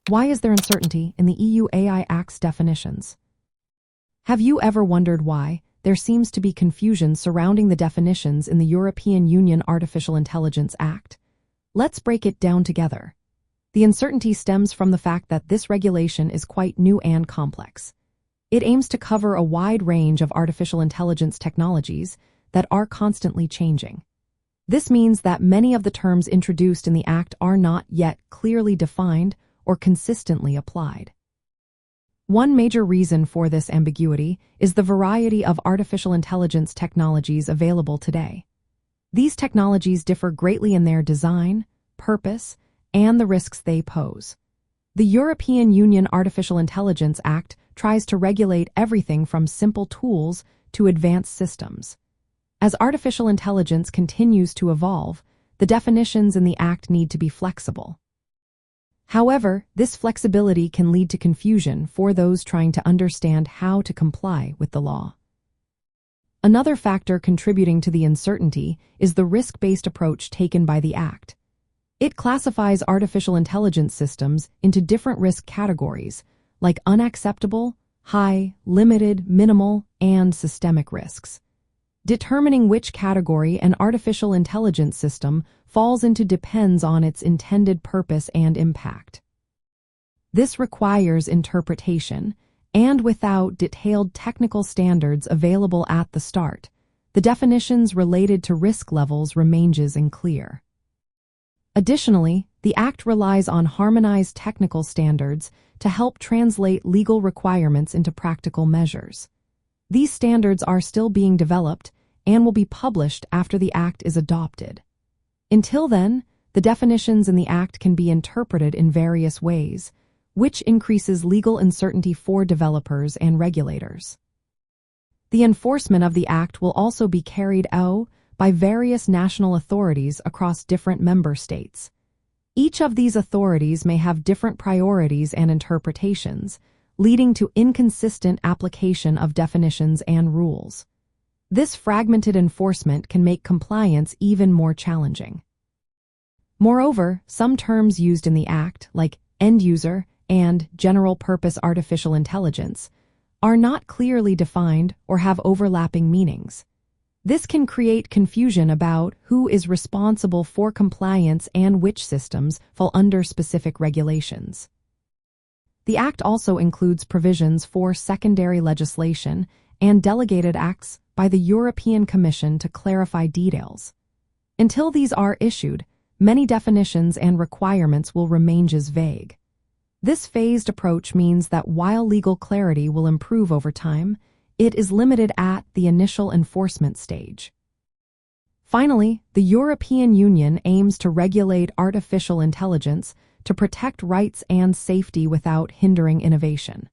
Why is there uncertainty in the EU AI Act's definitions? Have you ever wondered why there seems to be confusion surrounding the definitions in the European Union Artificial Intelligence Act? Let's break it down together. The uncertainty stems from the fact that this regulation is quite new and complex. It aims to cover a wide range of artificial intelligence technologies that are constantly changing. This means that many of the terms introduced in the Act are not yet clearly defined or consistently applied. One major reason for this ambiguity is the variety of artificial intelligence technologies available today. These technologies differ greatly in their design, purpose, and the risks they pose. The European Union Artificial Intelligence Act tries to regulate everything from simple tools to advanced systems. As artificial intelligence continues to evolve, the definitions in the Act need to be flexible. However, this flexibility can lead to confusion for those trying to understand how to comply with the law. Another factor contributing to the uncertainty is the risk-based approach taken by the Act. It classifies artificial intelligence systems into different risk categories, like unacceptable, high, limited, minimal, and systemic risks. Determining which category an artificial intelligence system falls into depends on its intended purpose and impact. This requires interpretation, and without detailed technical standards available at the start, the definitions related to risk levels remains unclear. Additionally, the Act relies on harmonized technical standards to help translate legal requirements into practical measures. These standards are still being developed and will be published after the Act is adopted. Until then, the definitions in the Act can be interpreted in various ways, which increases legal uncertainty for developers and regulators. The enforcement of the Act will also be carried out by various national authorities across different member states. Each of these authorities may have different priorities and interpretations, leading to inconsistent application of definitions and rules. This fragmented enforcement can make compliance even more challenging. Moreover, some terms used in the Act, like end-user and general-purpose artificial intelligence, are not clearly defined or have overlapping meanings. This can create confusion about who is responsible for compliance and which systems fall under specific regulations. The Act also includes provisions for secondary legislation and delegated acts by the European Commission to clarify details. Until these are issued, many definitions and requirements will remain as vague. This phased approach means that while legal clarity will improve over time, it is limited at the initial enforcement stage. Finally, the European Union aims to regulate artificial intelligence to protect rights and safety without hindering innovation.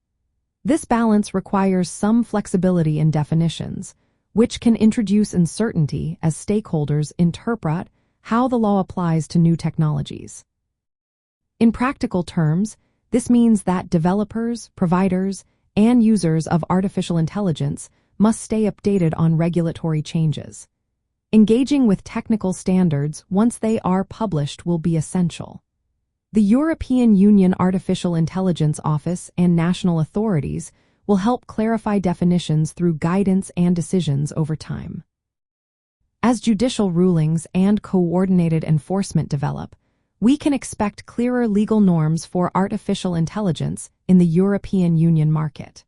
This balance requires some flexibility in definitions, which can introduce uncertainty as stakeholders interpret how the law applies to new technologies. In practical terms, this means that developers, providers, and users of artificial intelligence must stay updated on regulatory changes. Engaging with technical standards once they are published will be essential. The European Union Artificial Intelligence Office and national authorities will help clarify definitions through guidance and decisions over time. As judicial rulings and coordinated enforcement develop, we can expect clearer legal norms for artificial intelligence in the European Union market.